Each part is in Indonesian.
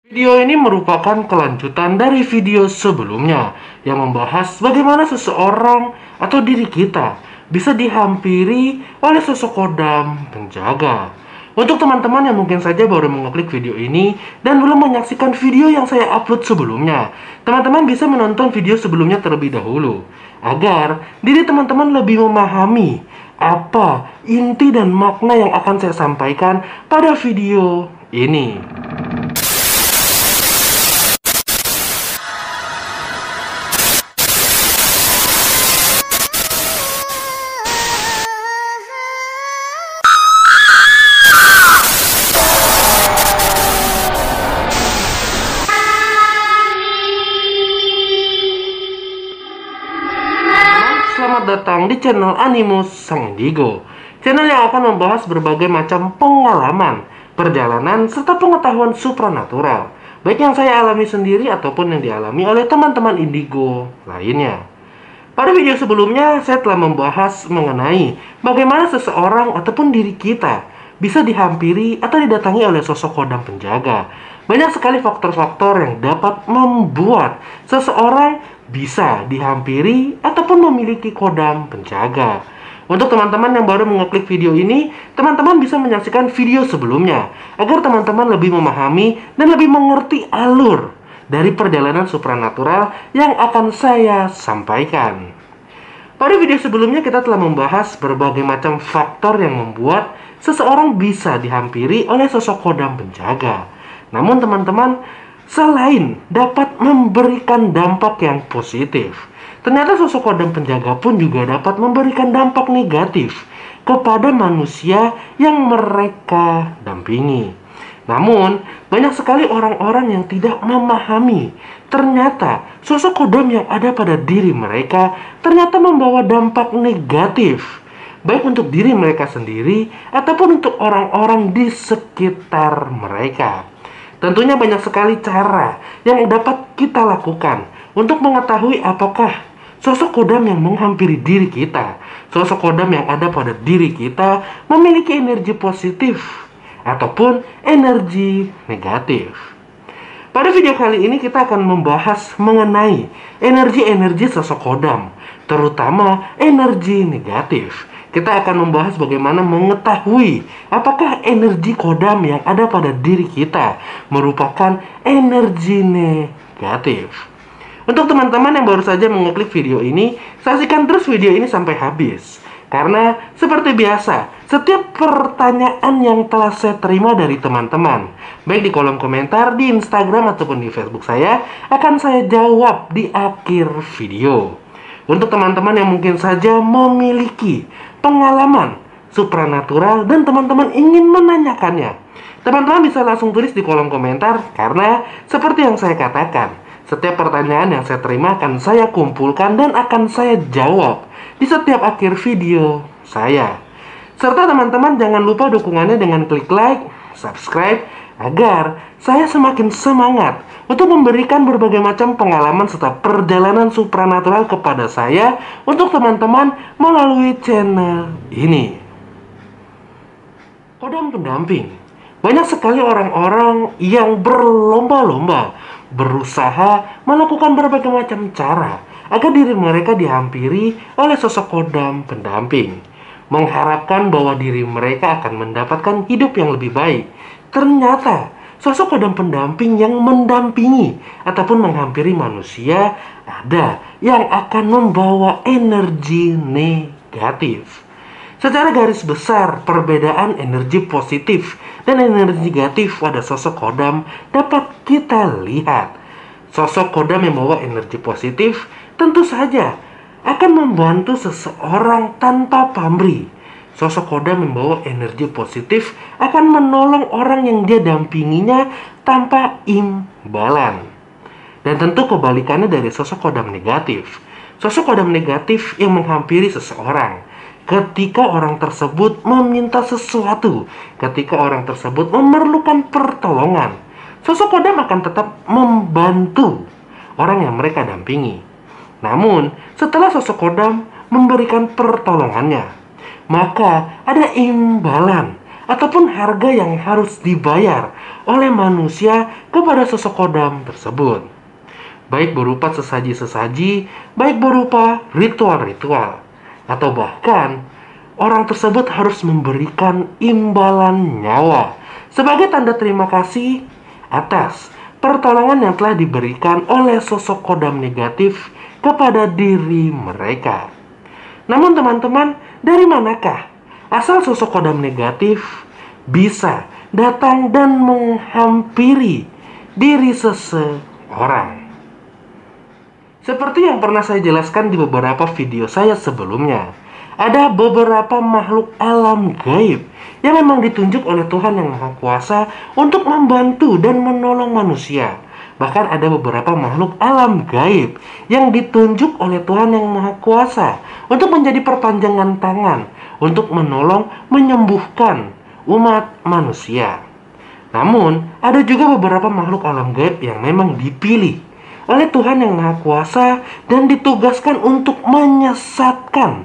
Video ini merupakan kelanjutan dari video sebelumnya yang membahas bagaimana seseorang atau diri kita bisa dihampiri oleh sosok kodam penjaga. Untuk teman-teman yang mungkin saja baru mengeklik video ini dan belum menyaksikan video yang saya upload sebelumnya, teman-teman bisa menonton video sebelumnya terlebih dahulu agar diri teman-teman lebih memahami apa inti dan makna yang akan saya sampaikan pada video ini. Selamat datang di channel Animus Sang Indigo, channel yang akan membahas berbagai macam pengalaman, perjalanan, serta pengetahuan supranatural, baik yang saya alami sendiri ataupun yang dialami oleh teman-teman Indigo lainnya. Pada video sebelumnya, saya telah membahas mengenai bagaimana seseorang ataupun diri kita bisa dihampiri atau didatangi oleh sosok kodam penjaga. Banyak sekali faktor-faktor yang dapat membuat seseorang bisa dihampiri ataupun memiliki kodam penjaga. Untuk teman-teman yang baru mengeklik video ini, teman-teman bisa menyaksikan video sebelumnya agar teman-teman lebih memahami dan lebih mengerti alur dari perjalanan supranatural yang akan saya sampaikan. Pada video sebelumnya kita telah membahas berbagai macam faktor yang membuat seseorang bisa dihampiri oleh sosok kodam penjaga. Namun teman-teman, selain dapat memberikan dampak yang positif, ternyata sosok kodam penjaga pun juga dapat memberikan dampak negatif kepada manusia yang mereka dampingi. Namun, banyak sekali orang-orang yang tidak memahami ternyata sosok kodam yang ada pada diri mereka ternyata membawa dampak negatif, baik untuk diri mereka sendiri ataupun untuk orang-orang di sekitar mereka. Tentunya banyak sekali cara yang dapat kita lakukan untuk mengetahui apakah sosok kodam yang menghampiri diri kita, sosok kodam yang ada pada diri kita memiliki energi positif ataupun energi negatif. Pada video kali ini kita akan membahas mengenai energi-energi sosok kodam, terutama energi negatif. Kita akan membahas bagaimana mengetahui apakah energi kodam yang ada pada diri kita merupakan energi negatif. Untuk teman-teman yang baru saja mengeklik video ini, saksikan terus video ini sampai habis. Karena seperti biasa, setiap pertanyaan yang telah saya terima dari teman-teman, baik di kolom komentar, di Instagram ataupun di Facebook saya, akan saya jawab di akhir video. Untuk teman-teman yang mungkin saja memiliki pengalaman supranatural dan teman-teman ingin menanyakannya, teman-teman bisa langsung tulis di kolom komentar. Karena seperti yang saya katakan, setiap pertanyaan yang saya terima akan saya kumpulkan dan akan saya jawab di setiap akhir video saya. Serta teman-teman jangan lupa dukungannya dengan klik like, subscribe, agar saya semakin semangat untuk memberikan berbagai macam pengalaman serta perjalanan supranatural kepada saya untuk teman-teman melalui channel ini. Kodam pendamping. Banyak sekali orang-orang yang berlomba-lomba berusaha melakukan berbagai macam cara agar diri mereka dihampiri oleh sosok kodam pendamping, mengharapkan bahwa diri mereka akan mendapatkan hidup yang lebih baik. Ternyata sosok kodam pendamping yang mendampingi ataupun menghampiri manusia ada yang akan membawa energi negatif. Secara garis besar, perbedaan energi positif dan energi negatif pada sosok kodam dapat kita lihat. Sosok kodam yang membawa energi positif tentu saja akan membantu seseorang tanpa pamrih. Sosok kodam membawa energi positif akan menolong orang yang dia dampinginya tanpa imbalan. Dan tentu kebalikannya dari sosok kodam negatif. Sosok kodam negatif yang menghampiri seseorang ketika orang tersebut meminta sesuatu, ketika orang tersebut memerlukan pertolongan, sosok kodam akan tetap membantu orang yang mereka dampingi. Namun, setelah sosok kodam memberikan pertolongannya, maka ada imbalan, ataupun harga yang harus dibayar oleh manusia kepada sosok kodam tersebut. Baik berupa sesaji-sesaji, baik berupa ritual-ritual, atau bahkan orang tersebut harus memberikan imbalan nyawa sebagai tanda terima kasih atas pertolongan yang telah diberikan oleh sosok kodam negatif kepada diri mereka. Namun teman-teman, dari manakah asal sosok kodam negatif bisa datang dan menghampiri diri seseorang? Seperti yang pernah saya jelaskan di beberapa video saya sebelumnya, ada beberapa makhluk alam gaib yang memang ditunjuk oleh Tuhan Yang Maha Kuasa untuk membantu dan menolong manusia. Bahkan ada beberapa makhluk alam gaib yang ditunjuk oleh Tuhan Yang Maha Kuasa untuk menjadi perpanjangan tangan untuk menolong menyembuhkan umat manusia. Namun, ada juga beberapa makhluk alam gaib yang memang dipilih oleh Tuhan Yang Maha Kuasa dan ditugaskan untuk menyesatkan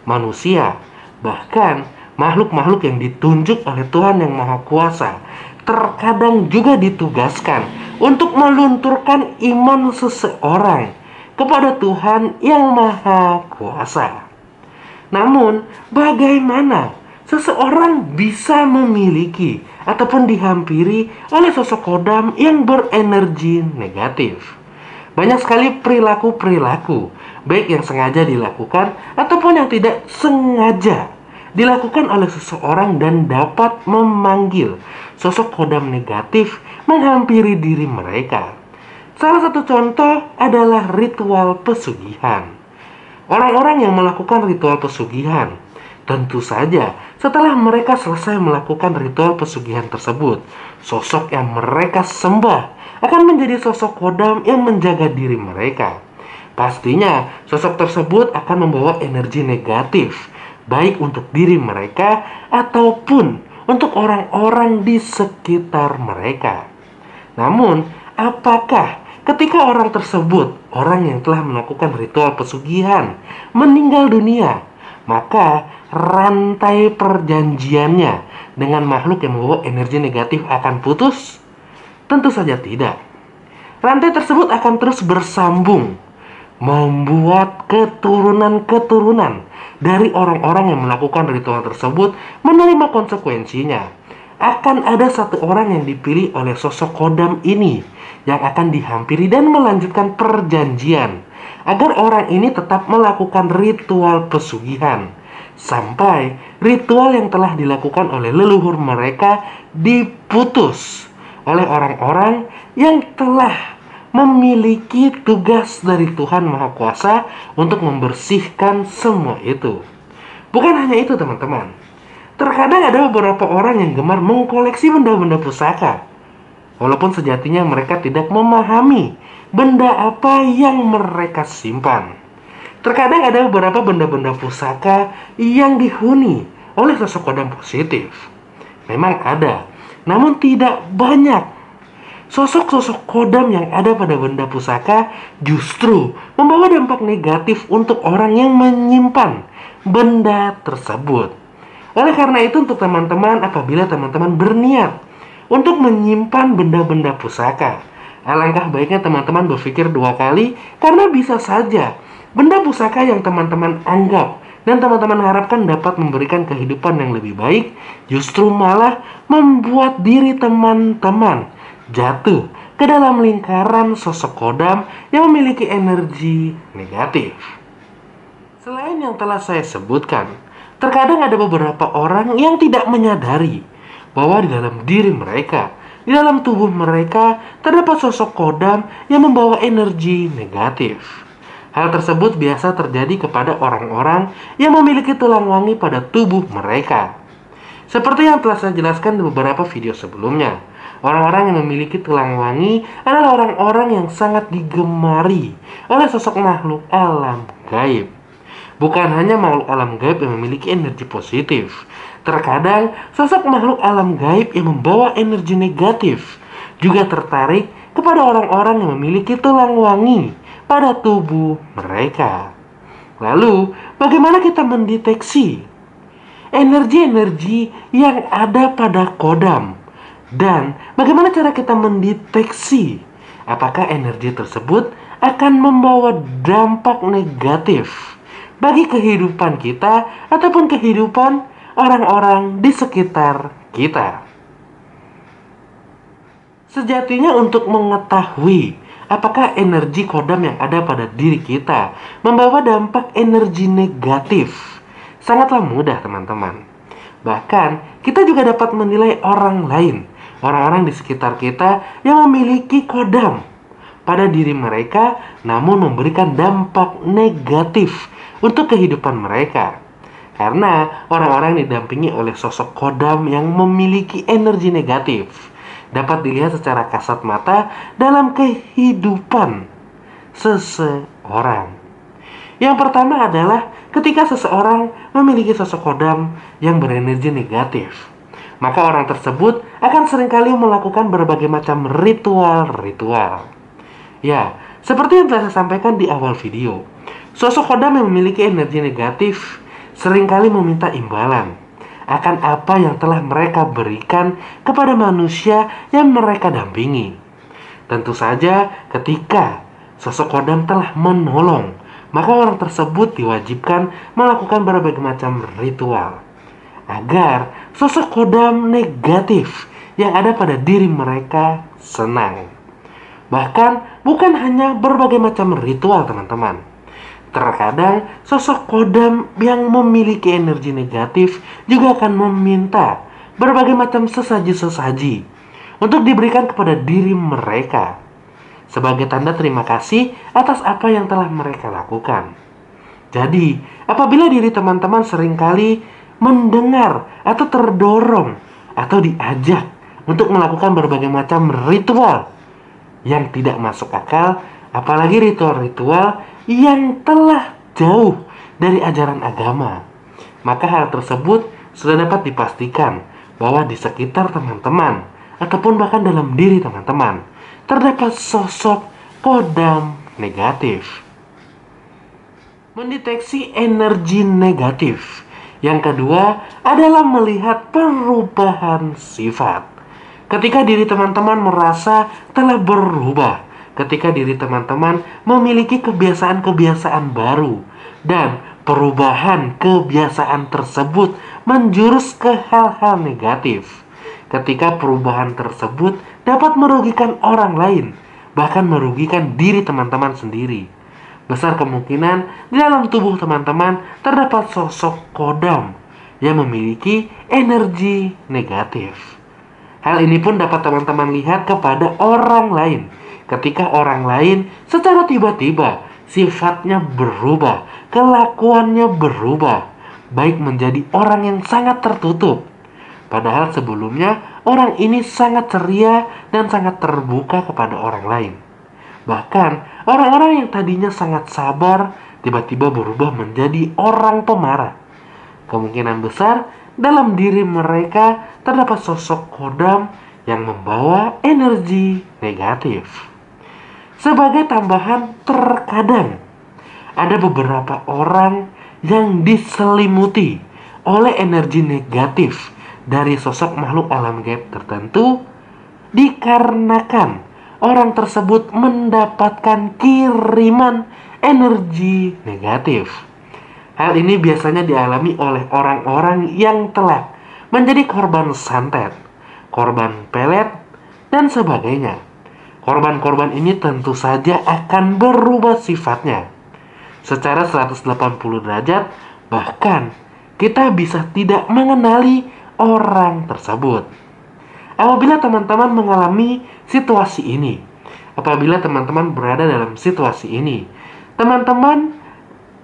manusia. Bahkan makhluk-makhluk yang ditunjuk oleh Tuhan Yang Maha Kuasa terkadang juga ditugaskan untuk melunturkan iman seseorang kepada Tuhan Yang Maha Kuasa. Namun, bagaimana seseorang bisa memiliki ataupun dihampiri oleh sosok kodam yang berenergi negatif? Banyak sekali perilaku-perilaku, baik yang sengaja dilakukan ataupun yang tidak sengaja dilakukan oleh seseorang dan dapat memanggil sosok kodam negatif menghampiri diri mereka. Salah satu contoh adalah ritual pesugihan. Orang-orang yang melakukan ritual pesugihan, tentu saja setelah mereka selesai melakukan ritual pesugihan tersebut, sosok yang mereka sembah akan menjadi sosok kodam yang menjaga diri mereka. Pastinya sosok tersebut akan membawa energi negatif, baik untuk diri mereka ataupun untuk orang-orang di sekitar mereka. Namun, apakah ketika orang tersebut, orang yang telah melakukan ritual pesugihan, meninggal dunia, maka rantai perjanjiannya dengan makhluk yang membawa energi negatif akan putus? Tentu saja tidak. Rantai tersebut akan terus bersambung, membuat keturunan-keturunan dari orang-orang yang melakukan ritual tersebut menerima konsekuensinya. Akan ada satu orang yang dipilih oleh sosok kodam ini yang akan dihampiri dan melanjutkan perjanjian agar orang ini tetap melakukan ritual pesugihan sampai ritual yang telah dilakukan oleh leluhur mereka diputus oleh orang-orang yang telah memiliki tugas dari Tuhan Maha Kuasa untuk membersihkan semua itu. Bukan hanya itu teman-teman, terkadang ada beberapa orang yang gemar mengkoleksi benda-benda pusaka, walaupun sejatinya mereka tidak memahami benda apa yang mereka simpan. Terkadang ada beberapa benda-benda pusaka yang dihuni oleh sosok kodam positif. Memang ada, namun tidak banyak. Sosok-sosok kodam yang ada pada benda pusaka justru membawa dampak negatif untuk orang yang menyimpan benda tersebut. Oleh karena itu, untuk teman-teman, apabila teman-teman berniat untuk menyimpan benda-benda pusaka, alangkah baiknya teman-teman berpikir dua kali, karena bisa saja benda pusaka yang teman-teman anggap dan teman-teman harapkan dapat memberikan kehidupan yang lebih baik, justru malah membuat diri teman-teman jatuh ke dalam lingkaran sosok kodam yang memiliki energi negatif. Selain yang telah saya sebutkan, terkadang ada beberapa orang yang tidak menyadari bahwa di dalam diri mereka, di dalam tubuh mereka, terdapat sosok kodam yang membawa energi negatif. Hal tersebut biasa terjadi kepada orang-orang yang memiliki tulang wangi pada tubuh mereka. Seperti yang telah saya jelaskan di beberapa video sebelumnya, orang-orang yang memiliki tulang wangi adalah orang-orang yang sangat digemari oleh sosok makhluk alam gaib. Bukan hanya makhluk alam gaib yang memiliki energi positif, terkadang sosok makhluk alam gaib yang membawa energi negatif juga tertarik kepada orang-orang yang memiliki tulang wangi pada tubuh mereka. Lalu, bagaimana kita mendeteksi energi-energi yang ada pada kodam. Dan bagaimana cara kita mendeteksi apakah energi tersebut akan membawa dampak negatif bagi kehidupan kita ataupun kehidupan orang-orang di sekitar kita. Sejatinya untuk mengetahui apakah energi kodam yang ada pada diri kita membawa dampak energi negatif, sangatlah mudah teman-teman. Bahkan kita juga dapat menilai orang lain, orang-orang di sekitar kita yang memiliki kodam pada diri mereka namun memberikan dampak negatif untuk kehidupan mereka. Karena orang-orang yang didampingi oleh sosok kodam yang memiliki energi negatif dapat dilihat secara kasat mata dalam kehidupan seseorang. Yang pertama adalah ketika seseorang memiliki sosok kodam yang berenergi negatif, maka orang tersebut akan seringkali melakukan berbagai macam ritual-ritual. Ya, seperti yang telah saya sampaikan di awal video, sosok kodam yang memiliki energi negatif seringkali meminta imbalan akan apa yang telah mereka berikan kepada manusia yang mereka dampingi. Tentu saja ketika sosok kodam telah menolong, maka orang tersebut diwajibkan melakukan berbagai macam ritual agar sosok kodam negatif yang ada pada diri mereka senang. Bahkan bukan hanya berbagai macam ritual teman-teman. Terkadang sosok kodam yang memiliki energi negatif juga akan meminta berbagai macam sesaji-sesaji untuk diberikan kepada diri mereka sebagai tanda terima kasih atas apa yang telah mereka lakukan. Jadi, apabila diri teman-teman seringkali mendengar atau terdorong atau diajak untuk melakukan berbagai macam ritual yang tidak masuk akal, apalagi ritual-ritual yang telah jauh dari ajaran agama, maka hal tersebut sudah dapat dipastikan bahwa di sekitar teman-teman ataupun bahkan dalam diri teman-teman terdapat sosok kodam negatif. Mendeteksi energi negatif yang kedua adalah melihat perubahan sifat. Ketika diri teman-teman merasa telah berubah, ketika diri teman-teman memiliki kebiasaan-kebiasaan baru dan perubahan kebiasaan tersebut menjurus ke hal-hal negatif. Ketika perubahan tersebut dapat merugikan orang lain, bahkan merugikan diri teman-teman sendiri, besar kemungkinan di dalam tubuh teman-teman terdapat sosok kodam yang memiliki energi negatif. Hal ini pun dapat teman-teman lihat kepada orang lain. Ketika orang lain secara tiba-tiba sifatnya berubah, kelakuannya berubah, baik menjadi orang yang sangat tertutup. Padahal sebelumnya orang ini sangat ceria dan sangat terbuka kepada orang lain. Bahkan orang-orang yang tadinya sangat sabar tiba-tiba berubah menjadi orang pemarah. Kemungkinan besar dalam diri mereka terdapat sosok kodam yang membawa energi negatif. Sebagai tambahan, terkadang ada beberapa orang yang diselimuti oleh energi negatif dari sosok makhluk alam gaib tertentu dikarenakan orang tersebut mendapatkan kiriman energi negatif. Hal ini biasanya dialami oleh orang-orang yang telah menjadi korban santet, korban pelet, dan sebagainya. Korban-korban ini tentu saja akan berubah sifatnya secara 180 derajat, bahkan kita bisa tidak mengenali orang tersebut. Apabila teman-teman mengalami situasi ini, apabila teman-teman berada dalam situasi ini, teman-teman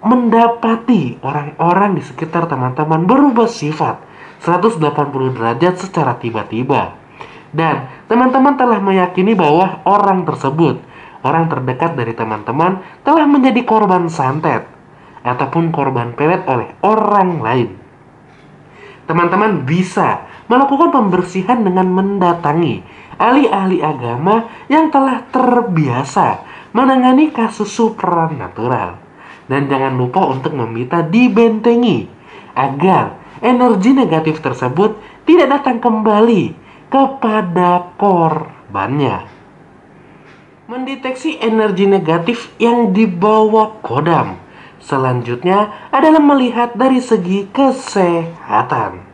mendapati orang-orang di sekitar teman-teman berubah sifat 180 derajat secara tiba-tiba. Dan teman-teman telah meyakini bahwa orang tersebut, orang terdekat dari teman-teman, telah menjadi korban santet ataupun korban pelet oleh orang lain. Teman-teman bisa melakukan pembersihan dengan mendatangi ahli-ahli agama yang telah terbiasa menangani kasus supranatural. Dan jangan lupa untuk meminta dibentengi agar energi negatif tersebut tidak datang kembali kepada korbannya. Mendeteksi energi negatif yang dibawa kodam selanjutnya adalah melihat dari segi kesehatan.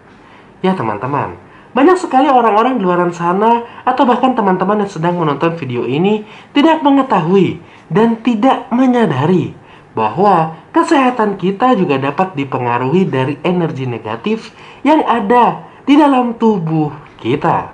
Ya teman-teman, banyak sekali orang-orang di luar sana atau bahkan teman-teman yang sedang menonton video ini tidak mengetahui dan tidak menyadari bahwa kesehatan kita juga dapat dipengaruhi dari energi negatif yang ada di dalam tubuh kita.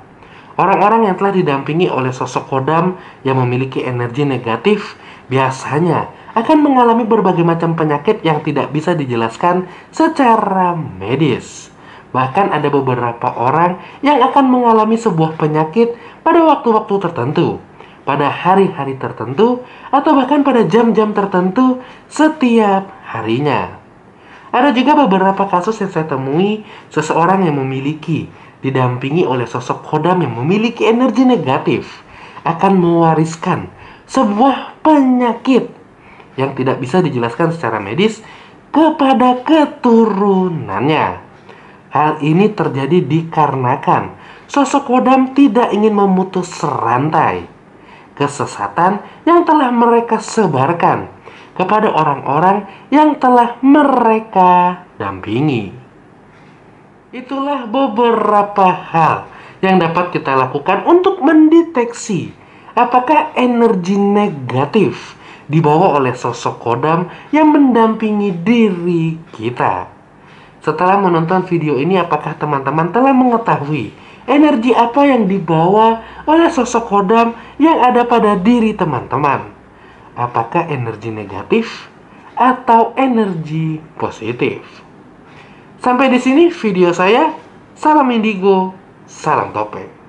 Orang-orang yang telah didampingi oleh sosok kodam yang memiliki energi negatif biasanya akan mengalami berbagai macam penyakit yang tidak bisa dijelaskan secara medis. Bahkan ada beberapa orang yang akan mengalami sebuah penyakit pada waktu-waktu tertentu, pada hari-hari tertentu, atau bahkan pada jam-jam tertentu setiap harinya. Ada juga beberapa kasus yang saya temui seseorang yang memiliki didampingi oleh sosok kodam yang memiliki energi negatif akan mewariskan sebuah penyakit yang tidak bisa dijelaskan secara medis kepada keturunannya. Hal ini terjadi dikarenakan sosok kodam tidak ingin memutus rantai kesesatan yang telah mereka sebarkan kepada orang-orang yang telah mereka dampingi. Itulah beberapa hal yang dapat kita lakukan untuk mendeteksi apakah energi negatif dibawa oleh sosok kodam yang mendampingi diri kita. Setelah menonton video ini, apakah teman-teman telah mengetahui energi apa yang dibawa oleh sosok kodam yang ada pada diri teman-teman? Apakah energi negatif atau energi positif? Sampai di sini video saya. Salam indigo, salam topeng.